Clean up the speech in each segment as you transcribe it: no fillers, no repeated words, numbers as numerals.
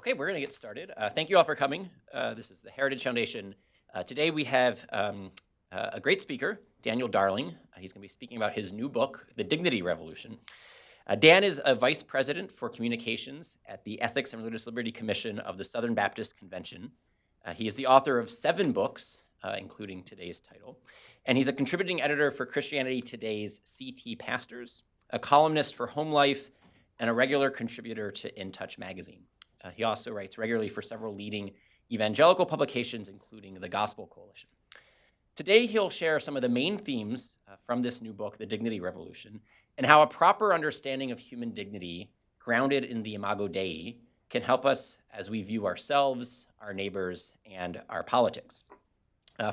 Okay, we're going to get started. Thank you all for coming. This is the Heritage Foundation. Today we have a great speaker, Daniel Darling. He's going to be speaking about his new book, The Dignity Revolution. Dan is a vice president for communications at the Ethics and Religious Liberty Commission of the Southern Baptist Convention. He is the author of 7 books, including today's title. And he's a contributing editor for Christianity Today's CT Pastors, a columnist for Home Life, and a regular contributor to In Touch magazine. He also writes regularly for several leading evangelical publications, including the Gospel Coalition. Today, he'll share some of the main themes from this new book, The Dignity Revolution, and how a proper understanding of human dignity, grounded in the Imago Dei, can help us as we view ourselves, our neighbors, and our politics.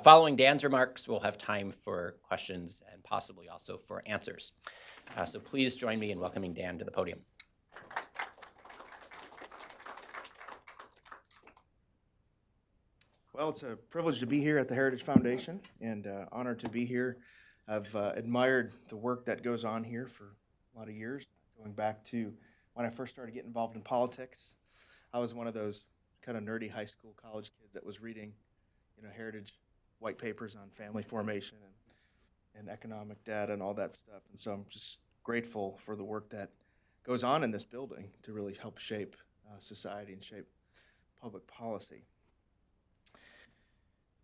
Following Dan's remarks, we'll have time for questions and possibly also for answers. So please join me in welcoming Dan to the podium. Well, it's a privilege to be here at the Heritage Foundation and honored to be here. I've admired the work that goes on here for a lot of years, going back to when I first started getting involved in politics. I was one of those kind of nerdy high school, college kids that was reading, Heritage white papers on family formation and economic data and all that stuff. And so I'm just grateful for the work that goes on in this building to really help shape society and shape public policy.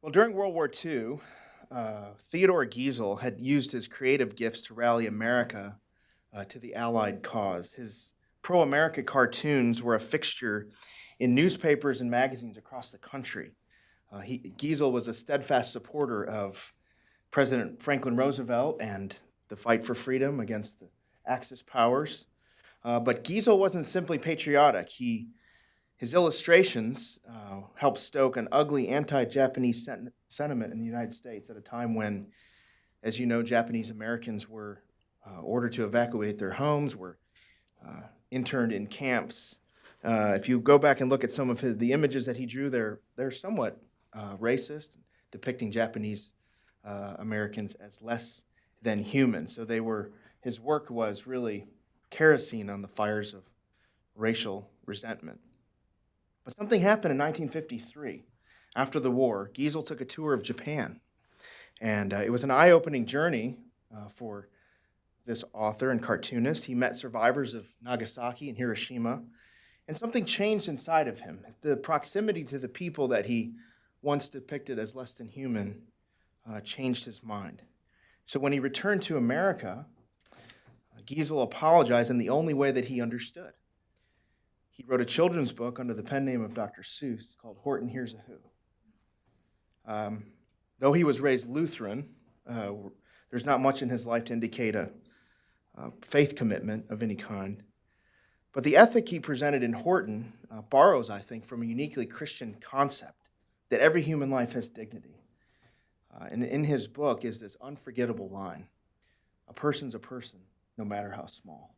Well, during World War II, Theodore Giesel had used his creative gifts to rally America to the Allied cause. His pro-America cartoons were a fixture in newspapers and magazines across the country. Giesel was a steadfast supporter of President Franklin Roosevelt and the fight for freedom against the Axis powers. But Giesel wasn't simply patriotic. His illustrations helped stoke an ugly anti-Japanese sentiment in the United States at a time when, as you know, Japanese Americans were ordered to evacuate their homes, were interned in camps. If you go back and look at some of the images that he drew, they're somewhat racist, depicting Japanese Americans as less than human. So his work was really kerosene on the fires of racial resentment. But something happened in 1953. After the war, Giesel took a tour of Japan. And it was an eye-opening journey for this author and cartoonist. He met survivors of Nagasaki and Hiroshima, and something changed inside of him. The proximity to the people that he once depicted as less than human changed his mind. So when he returned to America, Giesel apologized in the only way that he understood. He wrote a children's book under the pen name of Dr. Seuss called Horton Hears a Who. Though he was raised Lutheran, there's not much in his life to indicate a faith commitment of any kind. But the ethic he presented in Horton borrows, I think, from a uniquely Christian concept that every human life has dignity. And in his book is this unforgettable line: "A person's a person, no matter how small."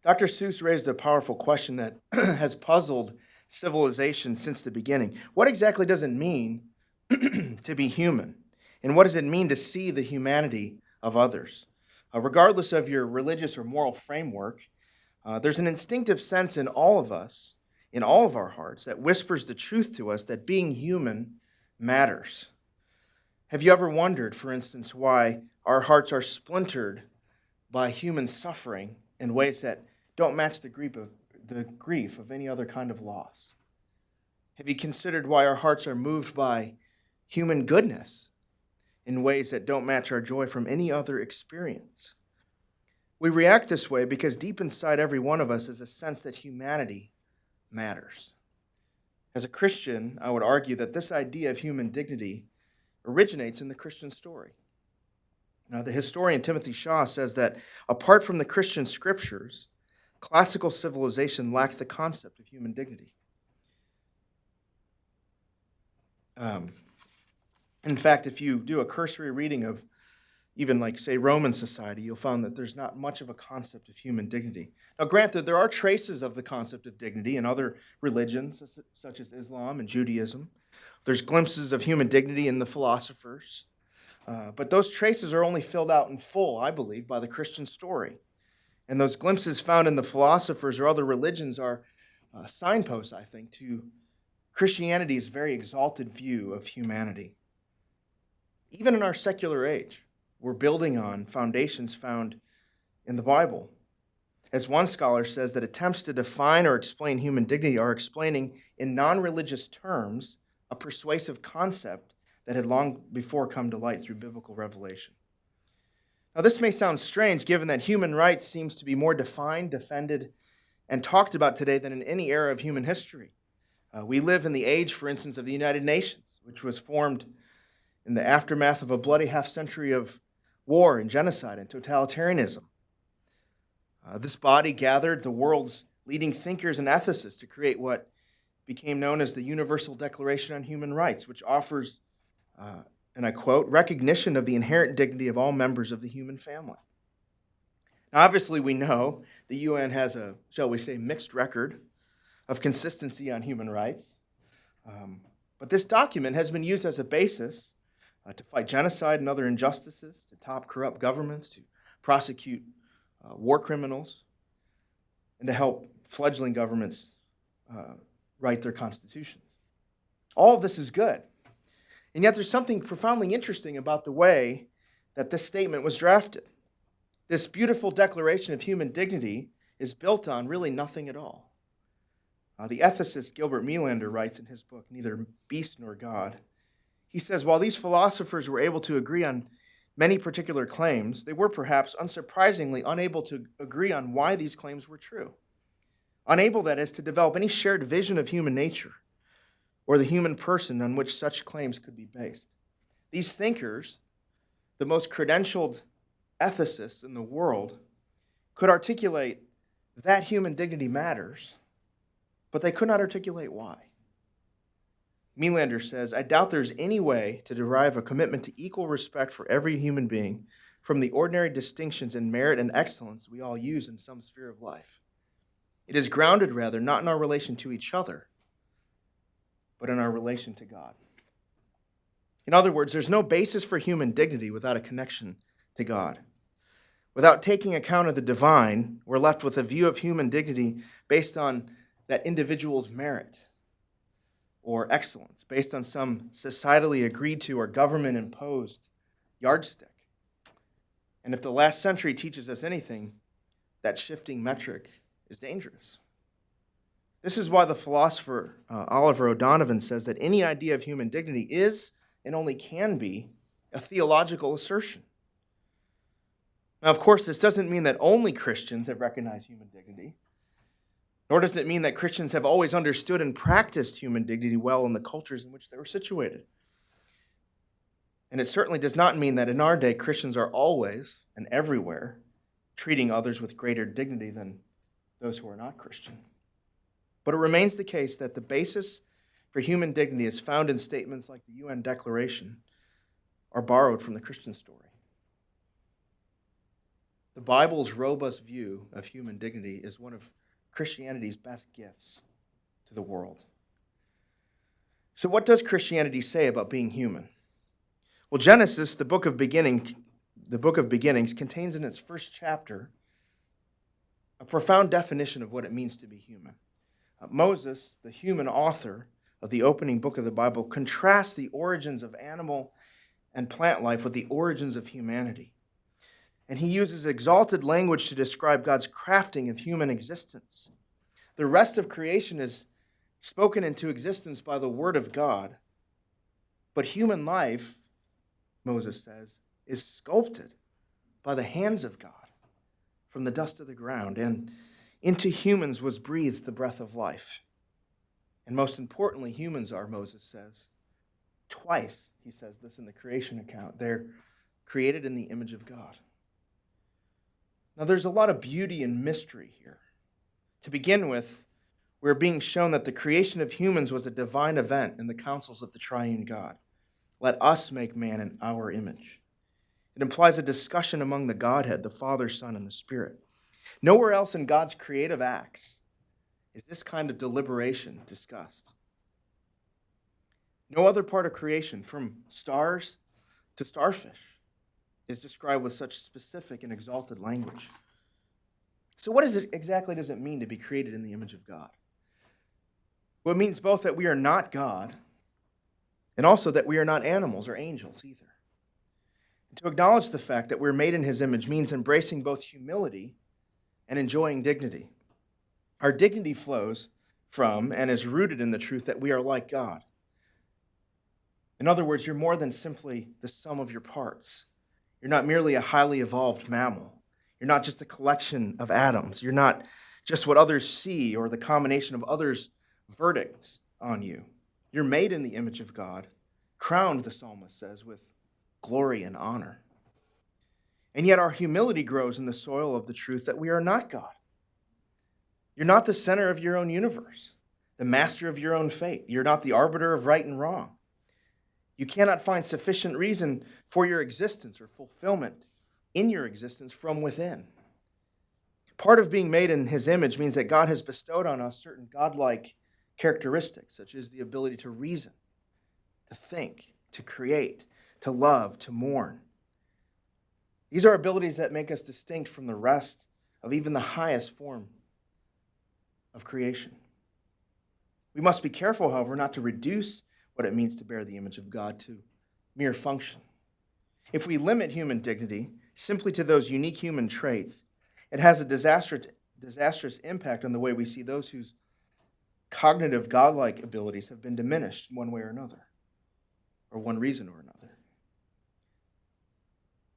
Dr. Seuss raised a powerful question that has puzzled civilization since the beginning. What exactly does it mean to be human? And what does it mean to see the humanity of others? Regardless of your religious or moral framework, there's an instinctive sense in all of us, in all of our hearts, that whispers the truth to us that being human matters. Have you ever wondered, for instance, why our hearts are splintered by human suffering in ways that don't match the grief of any other kind of loss? Have you considered why our hearts are moved by human goodness in ways that don't match our joy from any other experience? We react this way because deep inside every one of us is a sense that humanity matters. As a Christian, I would argue that this idea of human dignity originates in the Christian story. Now, the historian Timothy Shaw says that apart from the Christian scriptures, classical civilization lacked the concept of human dignity. In fact, if you do a cursory reading of even say Roman society, you'll find that there's not much of a concept of human dignity. Now, granted, there are traces of the concept of dignity in other religions, such as Islam and Judaism. There's glimpses of human dignity in the philosophers. But those traces are only filled out in full, I believe, by the Christian story. And those glimpses found in the philosophers or other religions are signpost, I think, to Christianity's very exalted view of humanity. Even in our secular age, we're building on foundations found in the Bible. As one scholar says, that attempts to define or explain human dignity are explaining in non-religious terms a persuasive concept that had long before come to light through biblical revelation. Now, this may sound strange given that human rights seems to be more defined, defended, and talked about today than in any era of human history. We live in the age, for instance, of the United Nations, which was formed in the aftermath of a bloody half-century of war and genocide and totalitarianism. This body gathered the world's leading thinkers and ethicists to create what became known as the Universal Declaration on Human Rights, which offers, and I quote, recognition of the inherent dignity of all members of the human family. Now, obviously, we know the UN has a, shall we say, mixed record of consistency on human rights. But this document has been used as a basis to fight genocide and other injustices, to top corrupt governments, to prosecute war criminals, and to help fledgling governments write their constitutions. All of this is good. And yet there's something profoundly interesting about the way that this statement was drafted. This beautiful declaration of human dignity is built on really nothing at all. The ethicist Gilbert Melander writes in his book, Neither Beast Nor God, he says, while these philosophers were able to agree on many particular claims, they were perhaps unsurprisingly unable to agree on why these claims were true. Unable, that is, to develop any shared vision of human nature or the human person on which such claims could be based. These thinkers, the most credentialed ethicists in the world, could articulate that human dignity matters, but they could not articulate why. Melander says, I doubt there's any way to derive a commitment to equal respect for every human being from the ordinary distinctions in merit and excellence we all use in some sphere of life. It is grounded, rather, not in our relation to each other, but in our relation to God. In other words, there's no basis for human dignity without a connection to God. Without taking account of the divine, we're left with a view of human dignity based on that individual's merit or excellence, based on some societally agreed to or government-imposed yardstick. And if the last century teaches us anything, that shifting metric is dangerous. This is why the philosopher Oliver O'Donovan says that any idea of human dignity is, and only can be, a theological assertion. Now, of course, this doesn't mean that only Christians have recognized human dignity, nor does it mean that Christians have always understood and practiced human dignity well in the cultures in which they were situated. And it certainly does not mean that in our day, Christians are always and everywhere treating others with greater dignity than those who are not Christian. But it remains the case that the basis for human dignity is found in statements like the UN Declaration are borrowed from the Christian story. The Bible's robust view of human dignity is one of Christianity's best gifts to the world. So what does Christianity say about being human? Well, Genesis, the book of beginnings, contains in its first chapter a profound definition of what it means to be human. Moses, the human author of the opening book of the Bible, contrasts the origins of animal and plant life with the origins of humanity. And he uses exalted language to describe God's crafting of human existence. The rest of creation is spoken into existence by the word of God, but human life, Moses says, is sculpted by the hands of God from the dust of the ground, and into humans was breathed the breath of life. And most importantly, humans are, Moses says, twice, he says this in the creation account, they're created in the image of God. Now, there's a lot of beauty and mystery here. To begin with, we're being shown that the creation of humans was a divine event in the counsels of the triune God. Let us make man in our image. It implies a discussion among the Godhead, the Father, Son, and the Spirit. Nowhere else in God's creative acts is this kind of deliberation discussed. No other part of creation, from stars to starfish, is described with such specific and exalted language. So what exactly does it mean to be created in the image of God? Well, it means both that we are not God and also that we are not animals or angels either. And to acknowledge the fact that we're made in his image means embracing both humility and enjoying dignity. Our dignity flows from and is rooted in the truth that we are like God. In other words, you're more than simply the sum of your parts. You're not merely a highly evolved mammal. You're not just a collection of atoms. You're not just what others see or the combination of others' verdicts on you. You're made in the image of God, crowned, the psalmist says, with glory and honor. And yet our humility grows in the soil of the truth that we are not God. You're not the center of your own universe, the master of your own fate. You're not the arbiter of right and wrong. You cannot find sufficient reason for your existence or fulfillment in your existence from within. Part of being made in his image means that God has bestowed on us certain godlike characteristics, such as the ability to reason, to think, to create, to love, to mourn. These are abilities that make us distinct from the rest of even the highest form of creation. We must be careful, however, not to reduce what it means to bear the image of God to mere function. If we limit human dignity simply to those unique human traits, it has a disastrous impact on the way we see those whose cognitive godlike abilities have been diminished in one way or another, or one reason or another.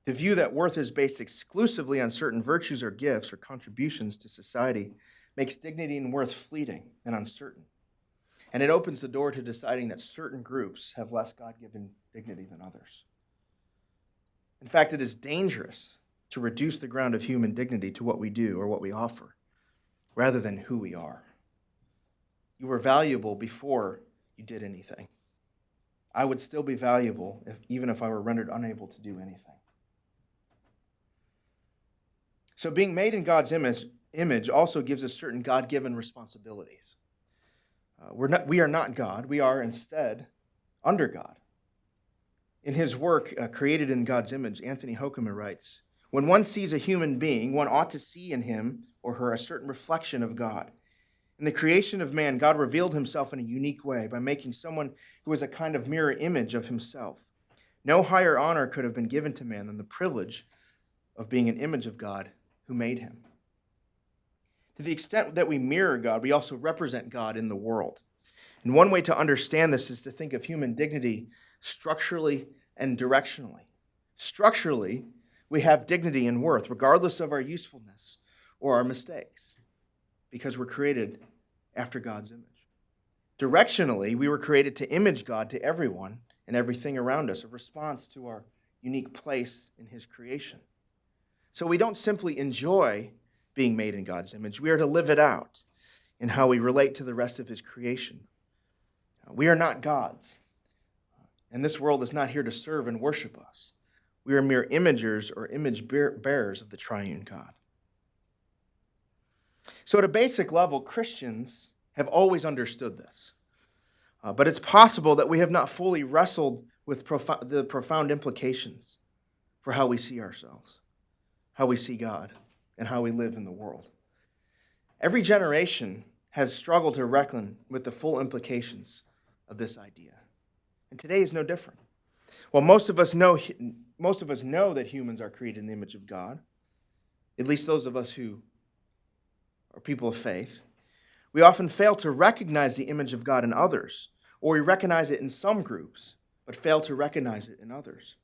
The view that worth is based exclusively on certain virtues or gifts or contributions to society makes dignity and worth fleeting and uncertain. And it opens the door to deciding that certain groups have less God-given dignity than others. In fact, it is dangerous to reduce the ground of human dignity to what we do or what we offer, rather than who we are. You were valuable before you did anything. I would still be valuable even if I were rendered unable to do anything. So being made in God's image also gives us certain God-given responsibilities. We are not God. We are instead under God. In his work, Created in God's Image, Anthony Hoekema writes, "When one sees a human being, one ought to see in him or her a certain reflection of God. In the creation of man, God revealed himself in a unique way by making someone who was a kind of mirror image of himself. No higher honor could have been given to man than the privilege of being an image of God who made him." To the extent that we mirror God, we also represent God in the world. And one way to understand this is to think of human dignity structurally and directionally. Structurally, we have dignity and worth, regardless of our usefulness or our mistakes, because we're created after God's image. Directionally, we were created to image God to everyone and everything around us, a response to our unique place in his creation. So we don't simply enjoy being made in God's image. We are to live it out in how we relate to the rest of his creation. We are not gods, and this world is not here to serve and worship us. We are mere imagers or image bearers of the triune God. So at a basic level, Christians have always understood this. But it's possible that we have not fully wrestled with the profound implications for how we see ourselves, how we see God, and how we live in the world. Every generation has struggled to reckon with the full implications of this idea. And today is no different. While most of us know that humans are created in the image of God, at least those of us who are people of faith, we often fail to recognize the image of God in others, or we recognize it in some groups, but fail to recognize it in others.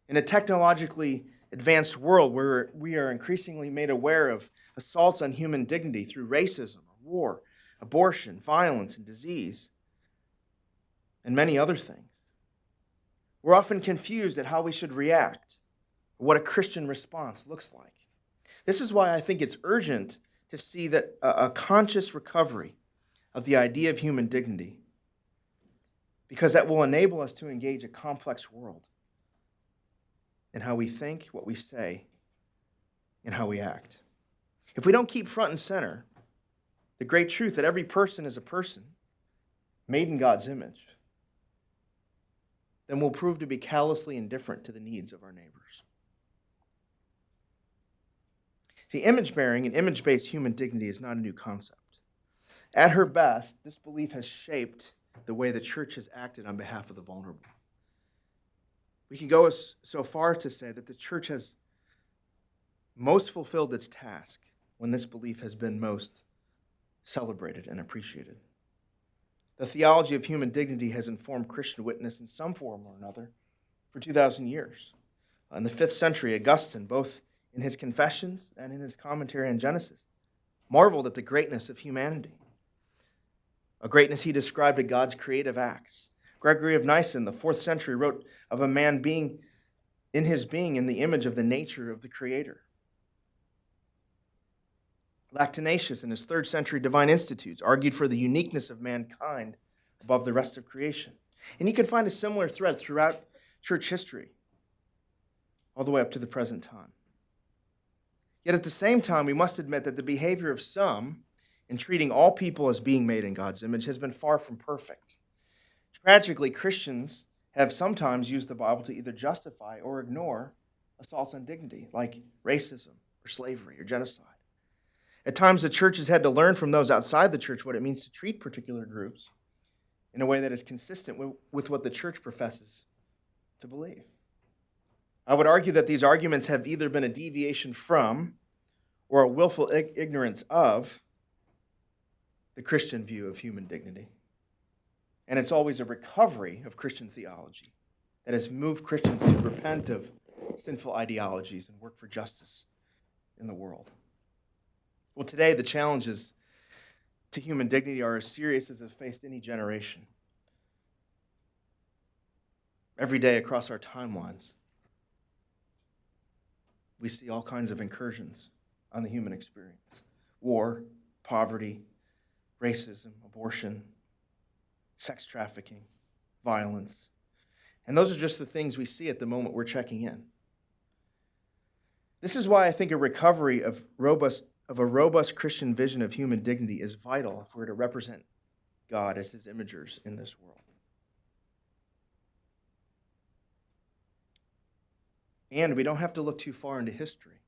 In a technologically advanced world where we are increasingly made aware of assaults on human dignity through racism, war, abortion, violence, and disease, and many other things, we're often confused at how we should react, or what a Christian response looks like. This is why I think it's urgent to see that a conscious recovery of the idea of human dignity, because that will enable us to engage a complex world in how we think, what we say, and how we act. If we don't keep front and center the great truth that every person is a person made in God's image, then we'll prove to be callously indifferent to the needs of our neighbors. See, image-bearing and image-based human dignity is not a new concept. At her best, this belief has shaped the way the church has acted on behalf of the vulnerable. We can go so far to say that the church has most fulfilled its task when this belief has been most celebrated and appreciated. The theology of human dignity has informed Christian witness in some form or another for 2,000 years. In the 5th century, Augustine, both in his Confessions and in his commentary on Genesis, marveled at the greatness of humanity, a greatness he described in God's creative acts. Gregory of Nyssa in the 4th century wrote of a man being in the image of the nature of the Creator. Lactantius in his 3rd century Divine Institutes argued for the uniqueness of mankind above the rest of creation. And you can find a similar thread throughout church history, all the way up to the present time. Yet at the same time, we must admit that the behavior of some in treating all people as being made in God's image has been far from perfect. Tragically, Christians have sometimes used the Bible to either justify or ignore assaults on dignity, like racism or slavery or genocide. At times, the church has had to learn from those outside the church what it means to treat particular groups in a way that is consistent with what the church professes to believe. I would argue that these arguments have either been a deviation from or a willful ignorance of the Christian view of human dignity. And it's always a recovery of Christian theology that has moved Christians to repent of sinful ideologies and work for justice in the world. Well, today the challenges to human dignity are as serious as have faced any generation. Every day across our timelines, we see all kinds of incursions on the human experience. War, poverty, racism, abortion, sex trafficking, violence. And those are just the things we see at the moment we're checking in. This is why I think a recovery of a robust Christian vision of human dignity is vital if we're to represent God as his imagers in this world. And we don't have to look too far into history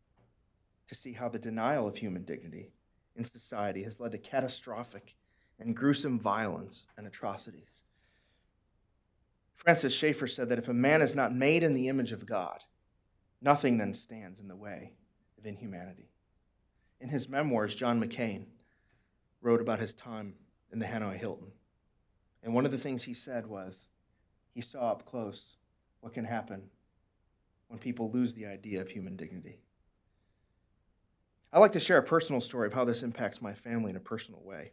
to see how the denial of human dignity in society has led to catastrophic and gruesome violence and atrocities. Francis Schaeffer said that if a man is not made in the image of God, nothing then stands in the way of inhumanity. In his memoirs, John McCain wrote about his time in the Hanoi Hilton. And one of the things he said was, he saw up close what can happen when people lose the idea of human dignity. I'd like to share a personal story of how this impacts my family in a personal way.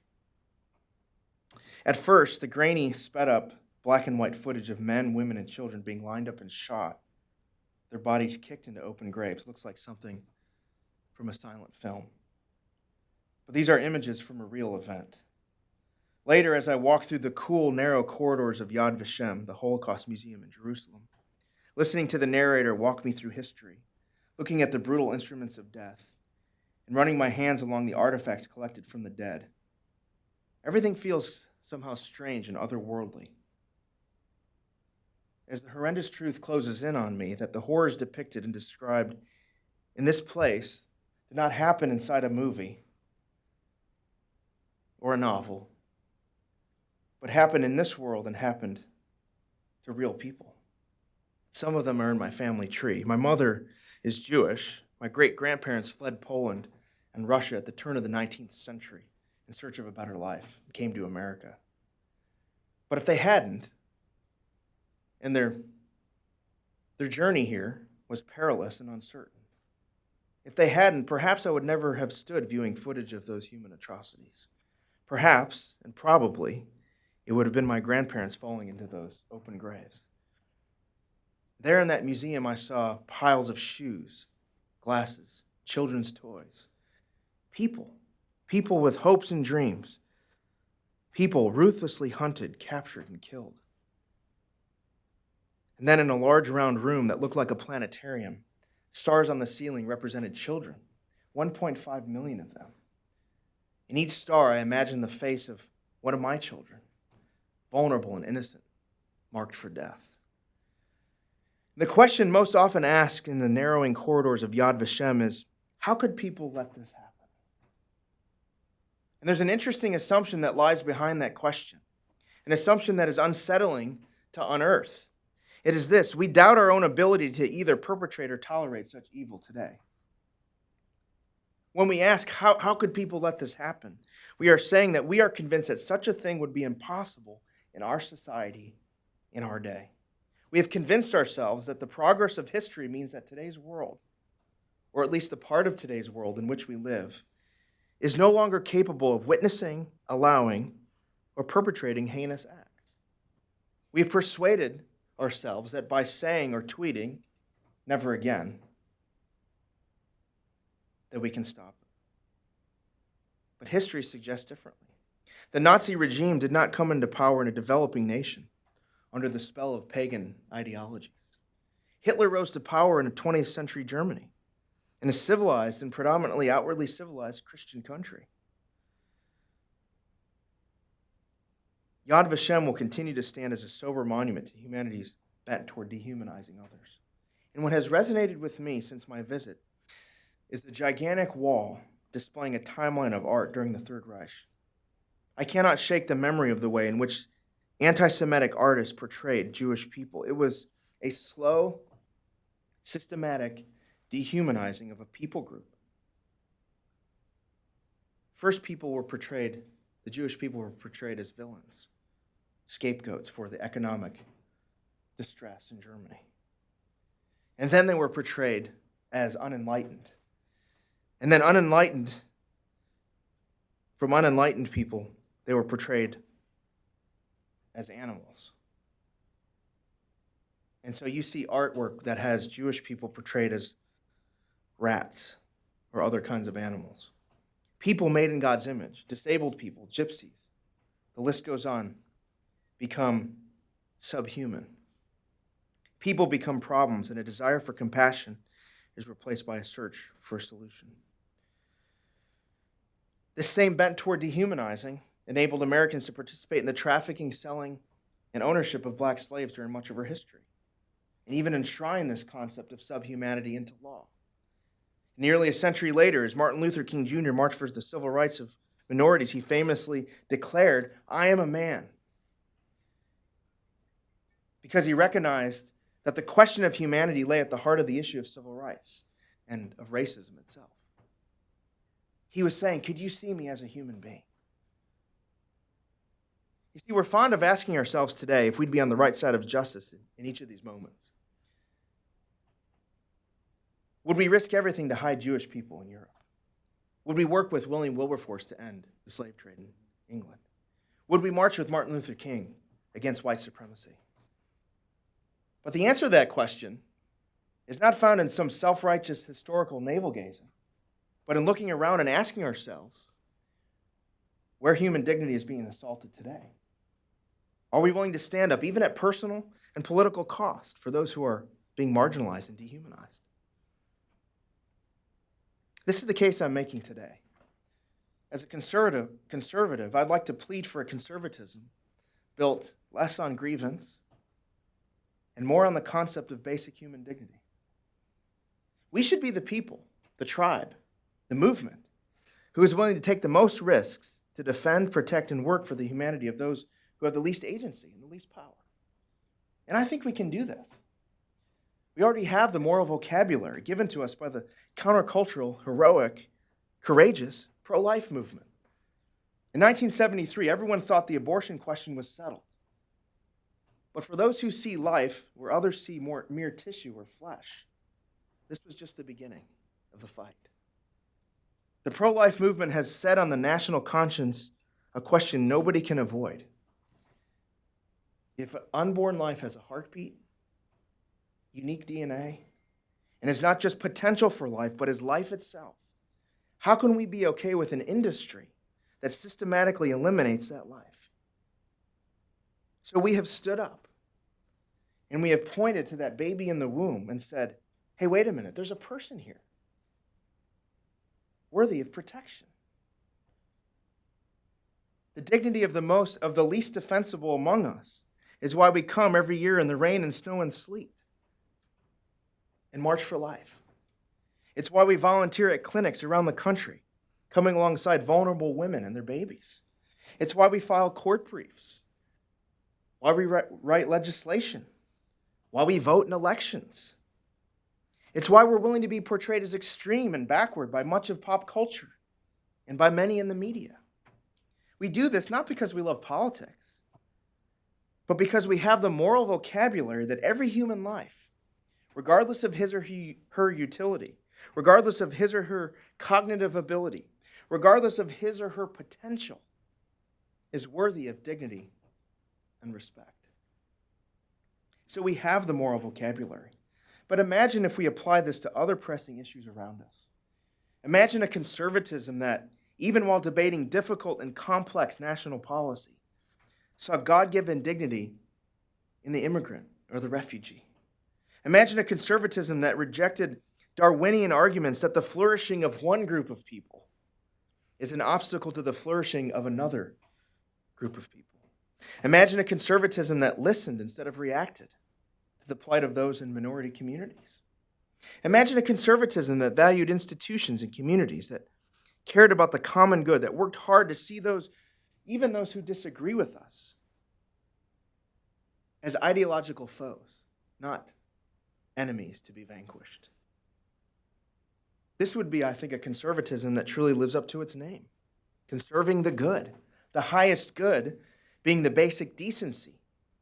At first, the grainy, sped-up, black and white footage of men, women, and children being lined up and shot, their bodies kicked into open graves, looks like something from a silent film. But these are images from a real event. Later, as I walked through the cool, narrow corridors of Yad Vashem, the Holocaust Museum in Jerusalem, listening to the narrator walk me through history, looking at the brutal instruments of death, and running my hands along the artifacts collected from the dead, everything feels somehow strange and otherworldly. As the horrendous truth closes in on me that the horrors depicted and described in this place did not happen inside a movie or a novel, but happened in this world and happened to real people. Some of them are in my family tree. My mother is Jewish. My great-grandparents fled Poland and Russia at the turn of the 19th century in search of a better life and came to America. But if they hadn't, and their journey here was perilous and uncertain, if they hadn't, perhaps I would never have stood viewing footage of those human atrocities. Perhaps, and probably, it would have been my grandparents falling into those open graves. There in that museum, I saw piles of shoes, glasses, children's toys, people with hopes and dreams, people ruthlessly hunted, captured, and killed. And then in a large round room that looked like a planetarium, stars on the ceiling represented children, 1.5 million of them. In each star, I imagined the face of one of my children, vulnerable and innocent, marked for death. The question most often asked in the narrowing corridors of Yad Vashem is, how could people let this happen? And there's an interesting assumption that lies behind that question, an assumption that is unsettling to unearth. It is this: we doubt our own ability to either perpetrate or tolerate such evil today. When we ask, how could people let this happen? We are saying that we are convinced that such a thing would be impossible in our society, in our day. We have convinced ourselves that the progress of history means that today's world, or at least the part of today's world in which we live, is no longer capable of witnessing, allowing, or perpetrating heinous acts. We have persuaded ourselves that by saying or tweeting, "never again," that we can stop it. But history suggests differently. The Nazi regime did not come into power in a developing nation under the spell of pagan ideologies. Hitler rose to power in a 20th century Germany, in a civilized and predominantly outwardly civilized Christian country. Yad Vashem will continue to stand as a sober monument to humanity's bent toward dehumanizing others. And what has resonated with me since my visit is the gigantic wall displaying a timeline of art during the Third Reich. I cannot shake the memory of the way in which anti-Semitic artists portrayed Jewish people. It was a slow, systematic dehumanizing of a people group. First, the Jewish people were portrayed as villains, scapegoats for the economic distress in Germany. And then they were portrayed as unenlightened. And then from unenlightened people, they were portrayed as animals. And so you see artwork that has Jewish people portrayed as rats or other kinds of animals. People made in God's image, disabled people, gypsies, the list goes on, become subhuman. People become problems, and a desire for compassion is replaced by a search for a solution. This same bent toward dehumanizing enabled Americans to participate in the trafficking, selling, and ownership of black slaves during much of our history, and even enshrine this concept of subhumanity into law. Nearly a century later, as Martin Luther King Jr. marched for the civil rights of minorities, he famously declared, "I am a man," because he recognized that the question of humanity lay at the heart of the issue of civil rights and of racism itself. He was saying, could you see me as a human being? You see, we're fond of asking ourselves today if we'd be on the right side of justice in each of these moments. Would we risk everything to hide Jewish people in Europe? Would we work with William Wilberforce to end the slave trade in England? Would we march with Martin Luther King against white supremacy? But the answer to that question is not found in some self-righteous historical navel-gazing, but in looking around and asking ourselves where human dignity is being assaulted today. Are we willing to stand up, even at personal and political cost, for those who are being marginalized and dehumanized? This is the case I'm making today. As a conservative, I'd like to plead for a conservatism built less on grievance and more on the concept of basic human dignity. We should be the people, the tribe, the movement, who is willing to take the most risks to defend, protect, and work for the humanity of those who have the least agency and the least power. And I think we can do this. We already have the moral vocabulary given to us by the countercultural, heroic, courageous, pro-life movement. In 1973, everyone thought the abortion question was settled. But for those who see life where others see mere tissue or flesh, this was just the beginning of the fight. The pro-life movement has set on the national conscience a question nobody can avoid. If unborn life has a heartbeat, unique DNA, and is not just potential for life, but is life itself, how can we be okay with an industry that systematically eliminates that life? So we have stood up, and we have pointed to that baby in the womb and said, hey, wait a minute, there's a person here worthy of protection. The dignity of the least defensible among us is why we come every year in the rain and snow and sleet and march for life. It's why we volunteer at clinics around the country coming alongside vulnerable women and their babies. It's why we file court briefs, why we write legislation, why we vote in elections. It's why we're willing to be portrayed as extreme and backward by much of pop culture and by many in the media. We do this not because we love politics, but because we have the moral vocabulary that every human life, regardless of his or her utility, regardless of his or her cognitive ability, regardless of his or her potential, is worthy of dignity and respect. So we have the moral vocabulary. But imagine if we apply this to other pressing issues around us. Imagine a conservatism that, even while debating difficult and complex national policy, saw God-given dignity in the immigrant or the refugee. Imagine a conservatism that rejected Darwinian arguments that the flourishing of one group of people is an obstacle to the flourishing of another group of people. Imagine a conservatism that listened instead of reacted to the plight of those in minority communities. Imagine a conservatism that valued institutions and communities, that cared about the common good, that worked hard to see those, even those who disagree with us, as ideological foes, not enemies to be vanquished. This would be, I think, a conservatism that truly lives up to its name. Conserving the good, the highest good being the basic decency,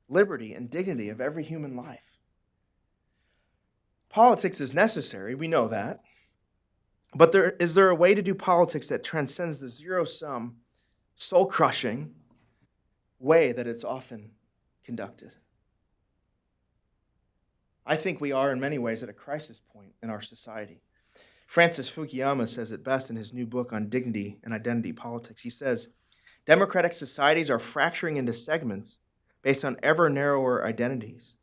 liberty, and dignity of every human life. Politics is necessary, we know that. But is there a way to do politics that transcends the zero-sum, soul-crushing way that it's often conducted? I think we are, in many ways, at a crisis point in our society. Francis Fukuyama says it best in his new book on dignity and identity politics. He says, democratic societies are fracturing into segments based on ever narrower identities,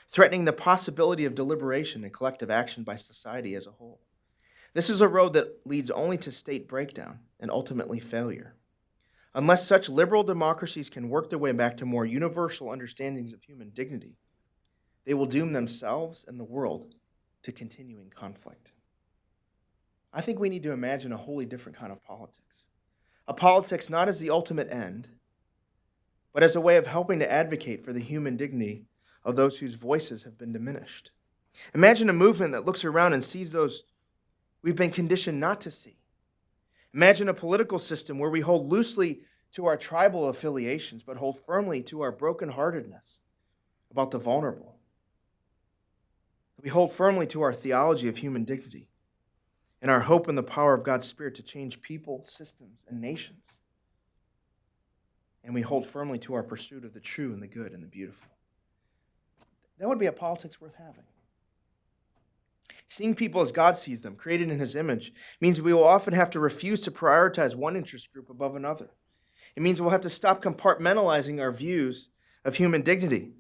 threatening the possibility of deliberation and collective action by society as a whole. This is a road that leads only to state breakdown and ultimately failure. Unless such liberal democracies can work their way back to more universal understandings of human dignity, they will doom themselves and the world to continuing conflict. I think we need to imagine a wholly different kind of politics. A politics not as the ultimate end, but as a way of helping to advocate for the human dignity of those whose voices have been diminished. Imagine a movement that looks around and sees those we've been conditioned not to see. Imagine a political system where we hold loosely to our tribal affiliations, but hold firmly to our brokenheartedness about the vulnerable. We hold firmly to our theology of human dignity and our hope in the power of God's Spirit to change people, systems, and nations. And we hold firmly to our pursuit of the true and the good and the beautiful. That would be a politics worth having. Seeing people as God sees them, created in His image, means we will often have to refuse to prioritize one interest group above another. It means we'll have to stop compartmentalizing our views of human dignity.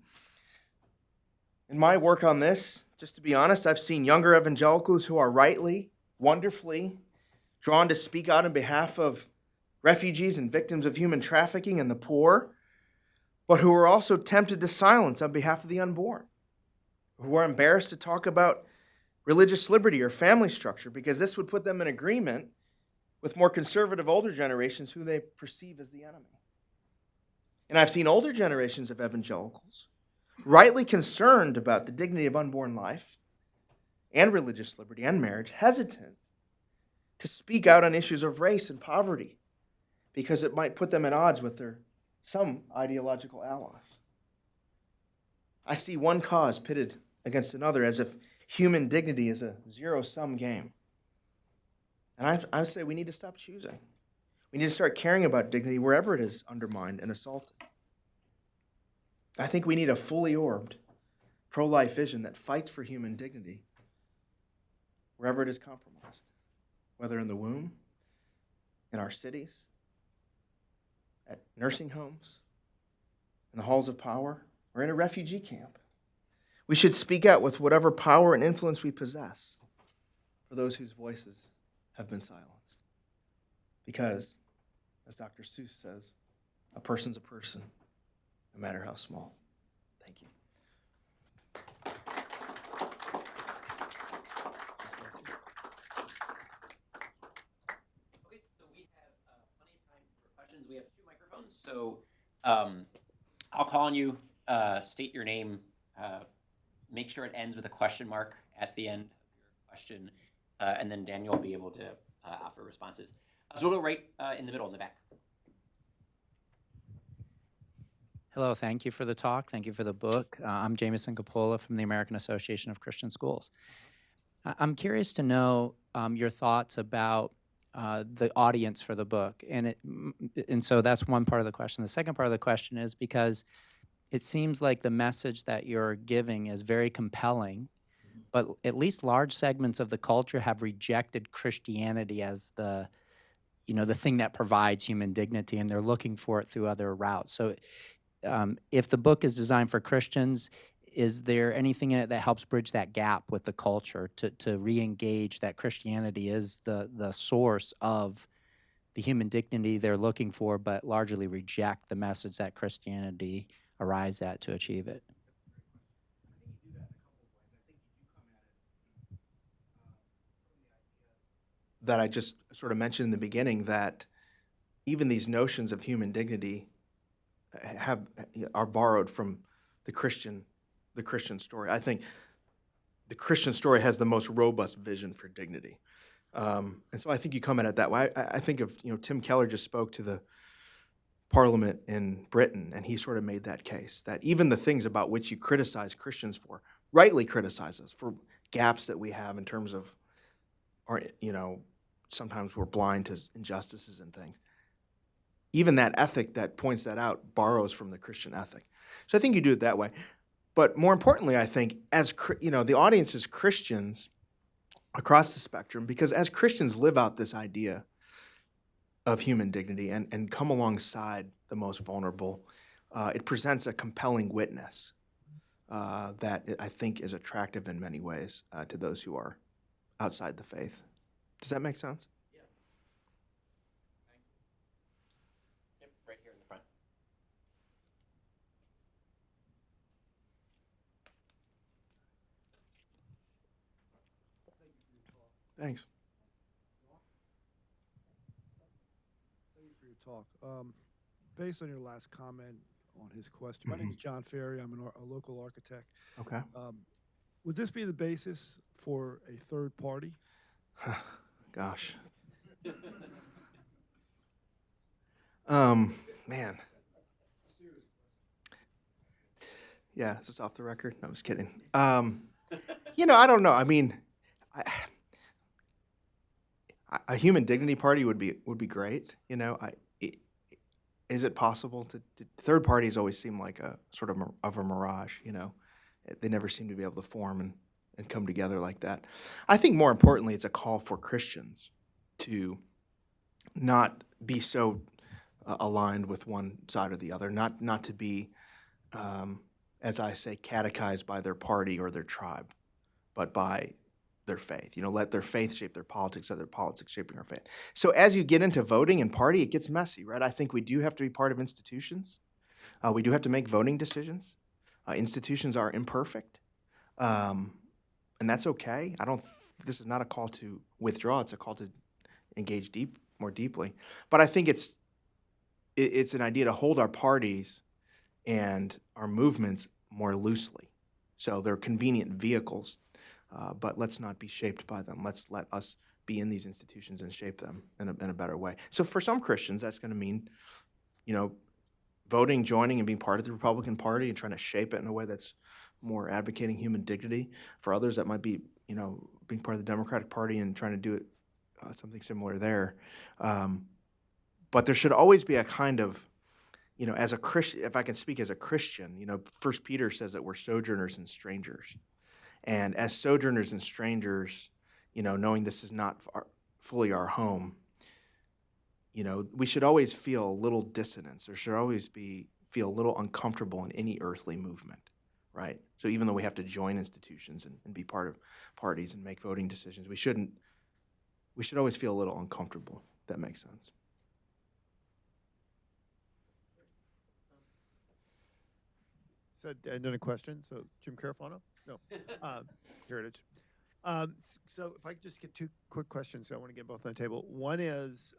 In my work on this, just to be honest, I've seen younger evangelicals who are rightly, wonderfully drawn to speak out on behalf of refugees and victims of human trafficking and the poor, but who are also tempted to silence on behalf of the unborn, who are embarrassed to talk about religious liberty or family structure because this would put them in agreement with more conservative older generations who they perceive as the enemy. And I've seen older generations of evangelicals rightly concerned about the dignity of unborn life and religious liberty and marriage, hesitant to speak out on issues of race and poverty because it might put them at odds with some ideological allies. I see one cause pitted against another as if human dignity is a zero-sum game. And I say we need to stop choosing. We need to start caring about dignity wherever it is undermined and assaulted. I think we need a fully orbed, pro-life vision that fights for human dignity wherever it is compromised, whether in the womb, in our cities, at nursing homes, in the halls of power, or in a refugee camp. We should speak out with whatever power and influence we possess for those whose voices have been silenced. Because, as Dr. Seuss says, a person's a person, no matter how small. Thank you. Okay, so we we have two microphones, so I'll call on you, state your name, make sure it ends with a question mark at the end of your question, and then Daniel will be able to offer responses. So we'll go right in the middle, in the back. Hello, thank you for the talk. Thank you for the book. I'm Jameson Coppola from the American Association of Christian Schools. I'm curious to know your thoughts about the audience for the book. And so that's one part of the question. The second part of the question is because it seems like the message that you're giving is very compelling, but at least large segments of the culture have rejected Christianity as the thing that provides human dignity, and they're looking for it through other routes. So if the book is designed for Christians, is there anything in it that helps bridge that gap with the culture to re-engage that Christianity is the source of the human dignity they're looking for, but largely reject the message that Christianity arrives at to achieve it? That I just sort of mentioned in the beginning, that even these notions of human dignity are borrowed from the Christian story. I think the Christian story has the most robust vision for dignity, and so I think you come at it that way. I think of Tim Keller just spoke to the Parliament in Britain, and he sort of made that case that even the things about which you criticize Christians for, rightly criticize us for gaps that we have in terms of our, sometimes we're blind to injustices and things. Even that ethic that points that out borrows from the Christian ethic. So I think you do it that way. But more importantly, I think as the audience is Christians across the spectrum, because as Christians live out this idea of human dignity and come alongside the most vulnerable, it presents a compelling witness that I think is attractive in many ways to those who are outside the faith. Does that make sense? Yeah. Thank you. Yep, right here in the front. Thanks. Thank you for your talk. Based on your last comment on his question, my name is John Ferry. I'm a local architect. Okay. Would this be the basis for a third party? Gosh. Man. Yeah, is this off the record? No, I'm just kidding. I don't know. I mean, a human dignity party would be great. Is it possible to third parties always seem like a sort of a mirage? They never seem to be able to form and come together like that. I think more importantly, it's a call for Christians to not be so aligned with one side or the other, not to be, as I say, catechized by their party or their tribe, but by their faith. Let their faith shape their politics, let their politics shaping our faith. So as you get into voting and party, it gets messy, right? I think we do have to be part of institutions. We do have to make voting decisions. Institutions are imperfect, and that's okay. This is not a call to withdraw. It's a call to engage more deeply. But I think it's an idea to hold our parties and our movements more loosely. So they're convenient vehicles, but let's not be shaped by them. Let us be in these institutions and shape them in a better way. So for some Christians, that's going to mean, voting, joining, and being part of the Republican Party and trying to shape it in a way that's more advocating human dignity. For others, that might be, being part of the Democratic Party and trying to do it something similar there. But there should always be a kind of, as a Christian, if I can speak as a Christian, 1 Peter says that we're sojourners and strangers. And as sojourners and strangers, knowing this is not fully our home, we should always feel a little dissonance, or should always feel a little uncomfortable in any earthly movement, right? So even though we have to join institutions and be part of parties and make voting decisions, we should always feel a little uncomfortable, if that makes sense. Said and then a question. So Jim Carafano? No. Heritage. So if I could just get two quick questions, I want to get both on the table. One is,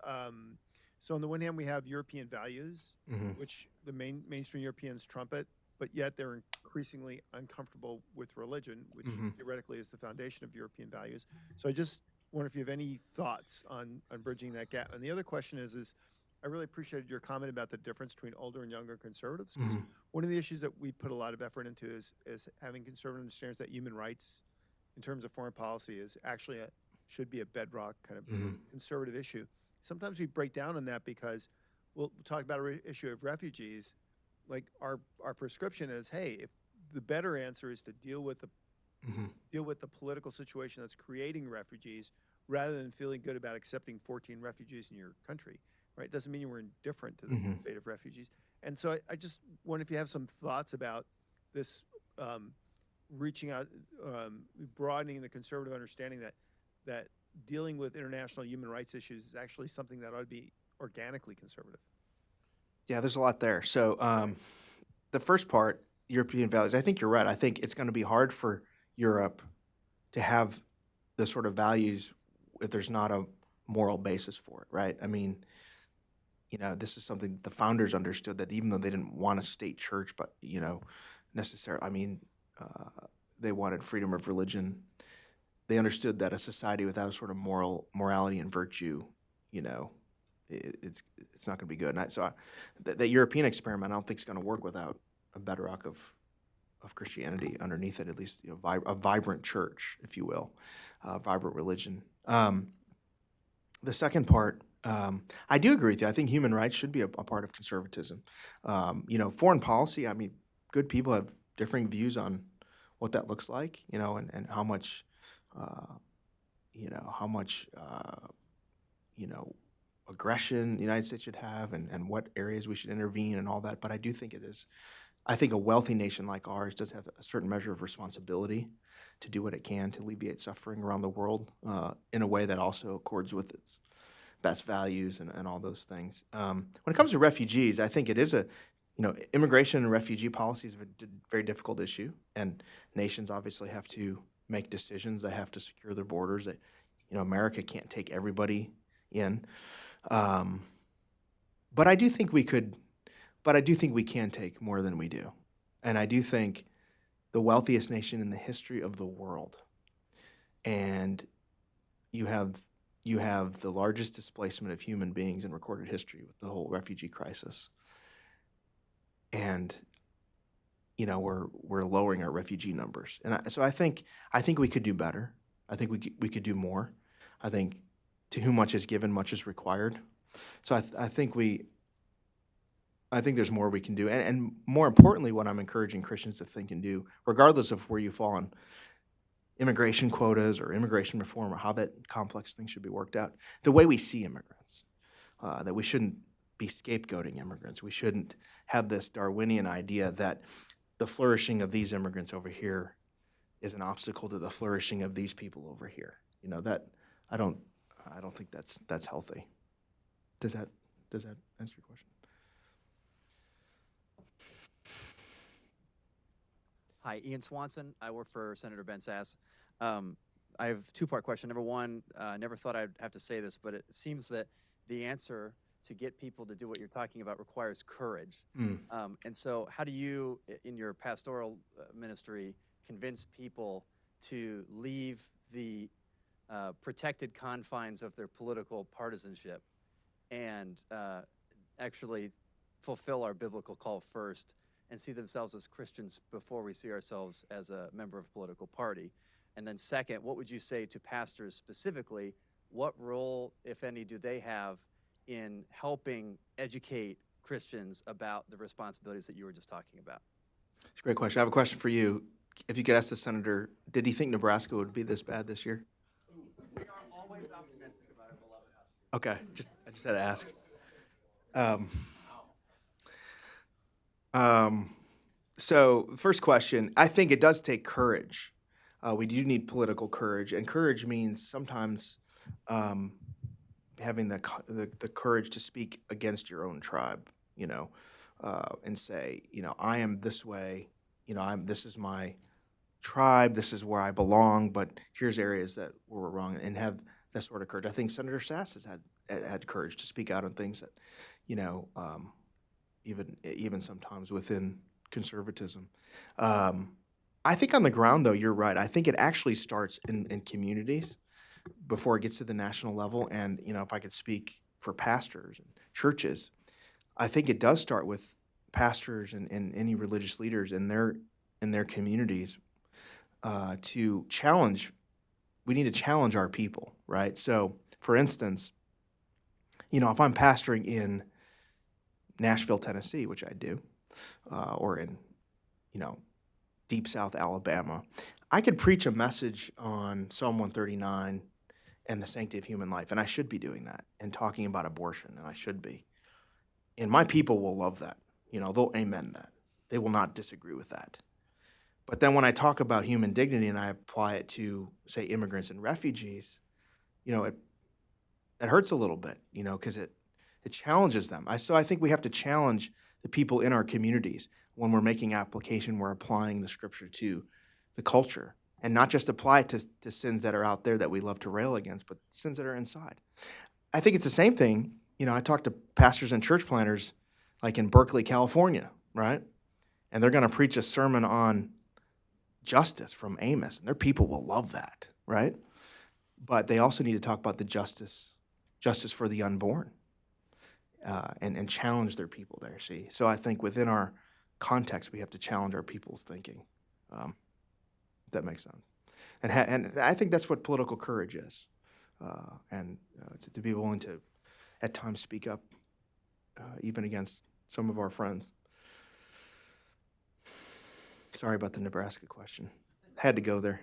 So on the one hand, we have European values, which the mainstream Europeans trumpet, but yet they're increasingly uncomfortable with religion, which theoretically is the foundation of European values. So I just wonder if you have any thoughts on bridging that gap. And the other question is I really appreciated your comment about the difference between older and younger conservatives, because one of the issues that we put a lot of effort into is having conservative understands that human rights in terms of foreign policy is actually should be a bedrock kind of conservative issue. Sometimes we break down on that because we'll talk about an issue of refugees. Like our prescription is, hey, if the better answer is to deal with the political situation that's creating refugees, rather than feeling good about accepting 14 refugees in your country, right? Doesn't mean we're indifferent to the fate of refugees. And so I just wonder if you have some thoughts about this reaching out, broadening the conservative understanding that dealing with international human rights issues is actually something that ought to be organically conservative. Yeah, there's a lot there. So the first part, European values, I think you're right. I think it's going to be hard for Europe to have the sort of values if there's not a moral basis for it, right? I mean, this is something that the founders understood, that even though they didn't want a state church, but, necessarily, I mean, they wanted freedom of religion. They understood that a society without a sort of morality and virtue, it's not going to be good. And that European experiment, I don't think is going to work without a bedrock of Christianity underneath it, at least a vibrant church, if you will, vibrant religion. The second part, I do agree with you. I think human rights should be a part of conservatism. Foreign policy, I mean, good people have differing views on what that looks like, and how much, aggression the United States should have, and what areas we should intervene and all that. But I do think I think a wealthy nation like ours does have a certain measure of responsibility to do what it can to alleviate suffering around the world in a way that also accords with its best values and all those things. When it comes to refugees, I think it is immigration and refugee policy is a very difficult issue, and nations obviously have to make decisions. They have to secure their borders. America can't take everybody in, but I do think we could. But I do think we can take more than we do, and I do think the wealthiest nation in the history of the world, and you have the largest displacement of human beings in recorded history with the whole refugee crisis. And we're lowering our refugee numbers, and so I think we could do better. I think we could do more. I think to whom much is given, much is required. So I think there's more we can do, and more importantly, what I'm encouraging Christians to think and do, regardless of where you fall on immigration quotas or immigration reform or how that complex thing should be worked out, the way we see immigrants, that we shouldn't be scapegoating immigrants. We shouldn't have this Darwinian idea that the flourishing of these immigrants over here is an obstacle to the flourishing of these people over here. That I don't think that's healthy. Does that answer your question? Hi, Ian Swanson. I work for Senator Ben Sass. I have a two-part question. Number one, I never thought I'd have to say this, but it seems that the answer to get people to do what you're talking about requires courage. And so how do you, in your pastoral ministry, convince people to leave the protected confines of their political partisanship and actually fulfill our biblical call first and see themselves as Christians before we see ourselves as a member of a political party? And then second, what would you say to pastors specifically? What role, if any, do they have in helping educate Christians about the responsibilities that you were just talking about? It's a great question. I have a question for you. If you could ask the senator, did he think Nebraska would be this bad this year? We are always optimistic about our beloved house. Okay, I just had to ask. So first question, I think it does take courage. We do need political courage, and courage means sometimes having the courage to speak against your own tribe, and say, I am this way, this is my tribe, this is where I belong, but here's areas where we're wrong, and have that sort of courage. I think Senator Sass had courage to speak out on things that, you know, even sometimes within conservatism. I think on the ground, though, you're right. I think it actually starts in communities before it gets to the national level. And, you know, if I could speak for pastors and churches, I think it does start with pastors and any religious leaders in their communities to challenge. We need to challenge our people, right? So, for instance, you know, if I'm pastoring in Nashville, Tennessee, which I do, or in, you know, Deep South Alabama, I could preach a message on Psalm 139 and the sanctity of human life, and I should be doing that, and talking about abortion, and I should be. And my people will love that. You know, they'll amen that. They will not disagree with that. But then when I talk about human dignity and I apply it to, say, immigrants and refugees, you know, it hurts a little bit, you know, because it challenges them. So I think we have to challenge the people in our communities when we're making application, we're applying the scripture to the culture, and not just apply it to sins that are out there that we love to rail against, but sins that are inside. I think it's the same thing. You know, I talk to pastors and church planters like in Berkeley, California, right? And they're going to preach a sermon on justice from Amos, and their people will love that, right? But they also need to talk about the justice for the unborn, and challenge their people there, see? So I think within our context, we have to challenge our people's thinking, if that makes sense. And I think that's what political courage is, to be willing to, at times, speak up, even against some of our friends. Sorry about the Nebraska question. Had to go there.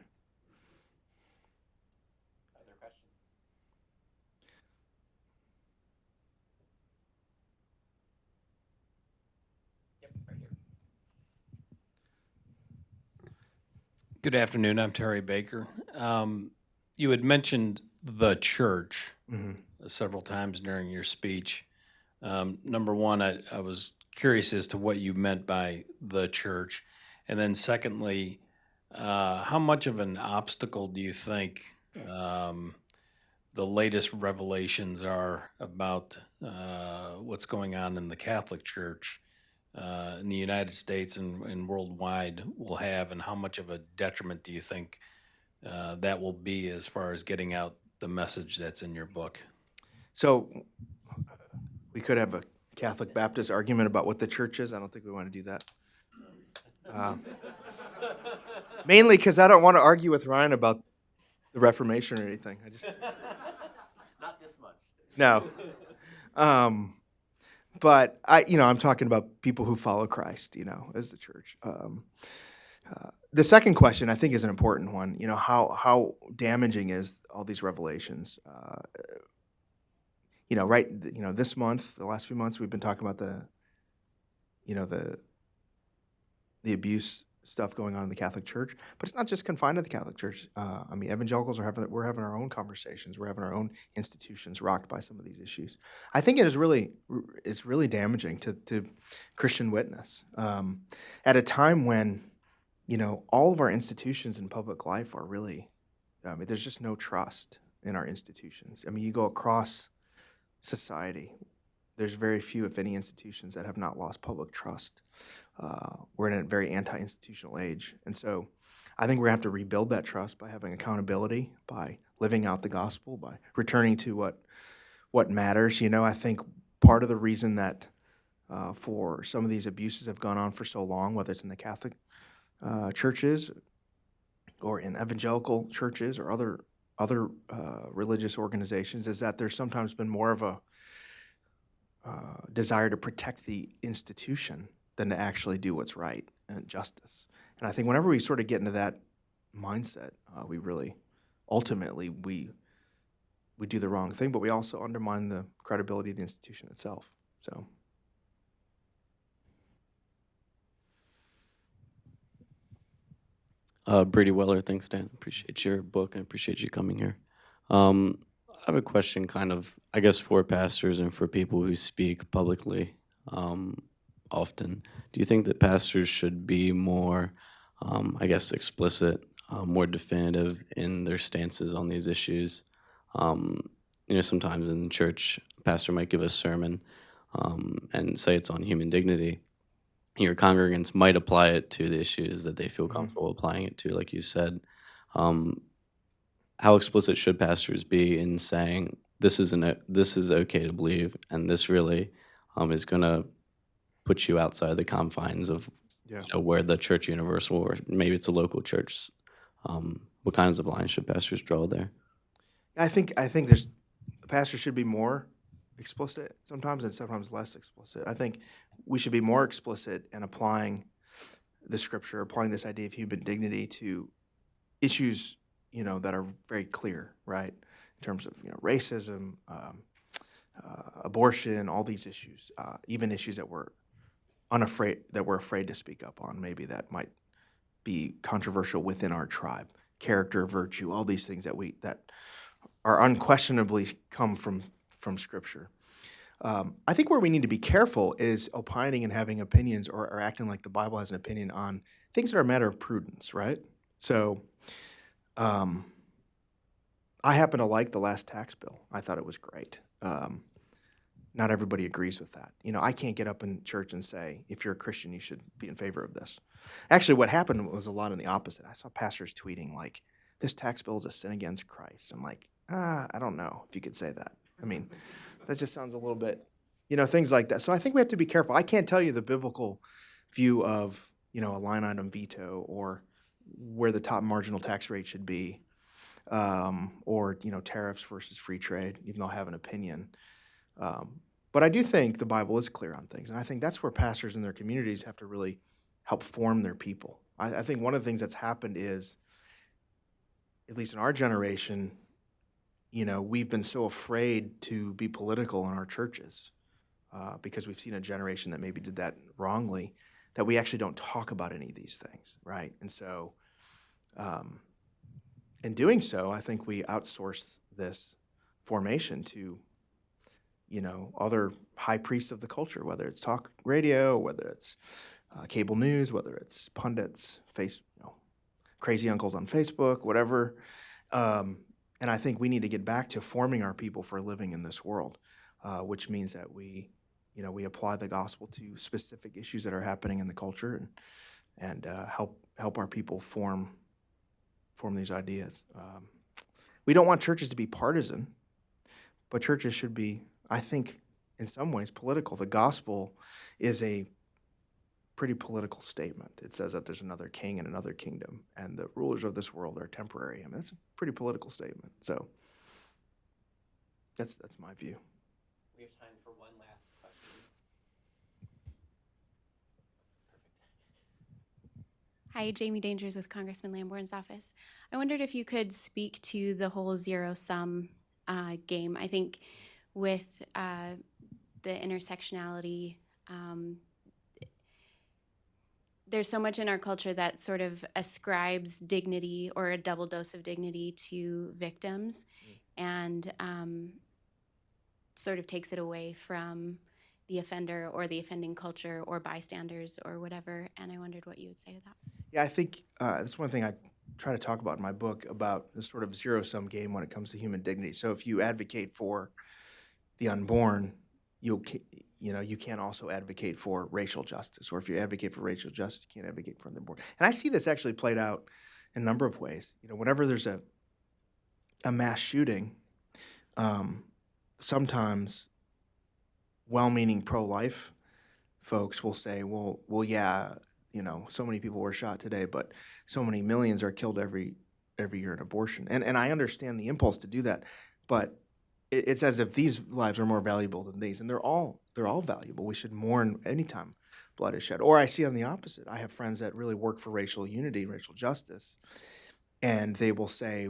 Other questions? Yep, right here. Good afternoon. I'm Terry Baker. You had mentioned the church several times during your speech. Number one, I was curious as to what you meant by the church. And then secondly, how much of an obstacle do you think the latest revelations are about what's going on in the Catholic Church in the United States and worldwide will have, and how much of a detriment do you think that will be as far as getting out the message that's in your book? So we could have a Catholic Baptist argument about what the church is. I don't think we want to do that. Mainly because I don't want to argue with Ryan about the Reformation or anything. I just Not this month. no. But I'm talking about people who follow Christ, you know, as the church. The second question I think is an important one. You know, how damaging is all these revelations? This month, the last few months, we've been talking about the abuse stuff going on in the Catholic Church, but it's not just confined to the Catholic Church. Evangelicals we're having our own conversations. We're having our own institutions rocked by some of these issues. I think it's really damaging to Christian witness at a time when, you know, all of our institutions in public life are really, there's just no trust in our institutions. I mean, you go across society, there's very few, if any, institutions that have not lost public trust. We're in a very anti-institutional age. And so I think we're going to have to rebuild that trust by having accountability, by living out the gospel, by returning to what matters. You know, I think part of the reason that for some of these abuses have gone on for so long, whether it's in the Catholic churches or in evangelical churches or other religious organizations, is that there's sometimes been more of a desire to protect the institution than to actually do what's right and justice. And I think whenever we sort of get into that mindset, we really, ultimately, we do the wrong thing, but we also undermine the credibility of the institution itself. So. Brady Weller, thanks, Dan. Appreciate your book and appreciate you coming here. I have a question kind of, I guess, for pastors and for people who speak publicly often. Do you think that pastors should be more, explicit, more definitive in their stances on these issues? sometimes in church, a pastor might give a sermon and say it's on human dignity. Your congregants might apply it to the issues that they feel comfortable applying it to, like you said. Um, how explicit should pastors be in saying this is okay to believe, and this really is going to put you outside the confines of Yeah. where the church universal, or maybe it's a local church. What kinds of lines should pastors draw there? I think the pastor should be more explicit sometimes and sometimes less explicit. I think we should be more explicit in applying the scripture, applying this idea of human dignity to issues, that are very clear, right? In terms of, racism, abortion, all these issues, even issues that we're afraid to speak up on, maybe that might be controversial within our tribe, character, virtue, all these things that are unquestionably come from Scripture. I think where we need to be careful is opining and having opinions or acting like the Bible has an opinion on things that are a matter of prudence, right? So I happen to like the last tax bill. I thought it was great. Not everybody agrees with that. I can't get up in church and say, if you're a Christian, you should be in favor of this. Actually, what happened was a lot in the opposite. I saw pastors tweeting like, this tax bill is a sin against Christ. I'm like, I don't know if you could say that. I mean, that just sounds a little bit, things like that. So I think we have to be careful. I can't tell you the biblical view of, a line item veto or where the top marginal tax rate should be, or, tariffs versus free trade, even though I have an opinion. But I do think the Bible is clear on things. And I think that's where pastors in their communities have to really help form their people. I think one of the things that's happened is, at least in our generation, we've been so afraid to be political in our churches because we've seen a generation that maybe did that wrongly, that we actually don't talk about any of these things, right? And so in doing so, I think we outsource this formation to other high priests of the culture, whether it's talk radio, whether it's cable news, whether it's pundits, crazy uncles on Facebook, whatever. And I think we need to get back to forming our people for living in this world, which means that we apply the gospel to specific issues that are happening in the culture and help our people form these ideas. We don't want churches to be partisan, but churches should be, I think, in some ways, political. The gospel is a pretty political statement. It says that there's another king and another kingdom, and the rulers of this world are temporary. I mean, that's a pretty political statement. So that's my view. We have time for one last question. Hi, Jamie Dangers with Congressman Lamborn's office. I wondered if you could speak to the whole zero-sum game. I think with the intersectionality, there's so much in our culture that sort of ascribes dignity or a double dose of dignity to victims and sort of takes it away from the offender or the offending culture or bystanders or whatever. And I wondered what you would say to that. Yeah, I think that's one thing I try to talk about in my book about this sort of zero-sum game when it comes to human dignity. So if you advocate for the unborn, you can't also advocate for racial justice. Or if you advocate for racial justice, you can't advocate for the unborn. And I see this actually played out in a number of ways. Whenever there's a mass shooting, sometimes well-meaning pro-life folks will say, well, yeah, so many people were shot today, but so many millions are killed every year in abortion. And I understand the impulse to do that, but it's as if these lives are more valuable than these, and they're all valuable. We should mourn anytime blood is shed. Or I see on the opposite. I have friends that really work for racial unity and racial justice, and they will say,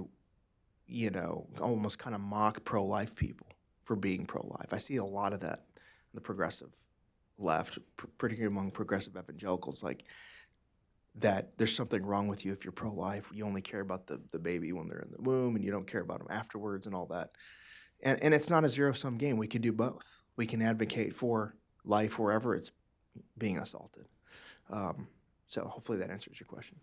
almost kind of mock pro-life people for being pro-life. I see a lot of that in the progressive left, particularly among progressive evangelicals, like that there's something wrong with you if you're pro-life. You only care about the baby when they're in the womb, and you don't care about them afterwards and all that. And it's not a zero-sum game. We can do both. We can advocate for life wherever it's being assaulted. So hopefully that answers your question.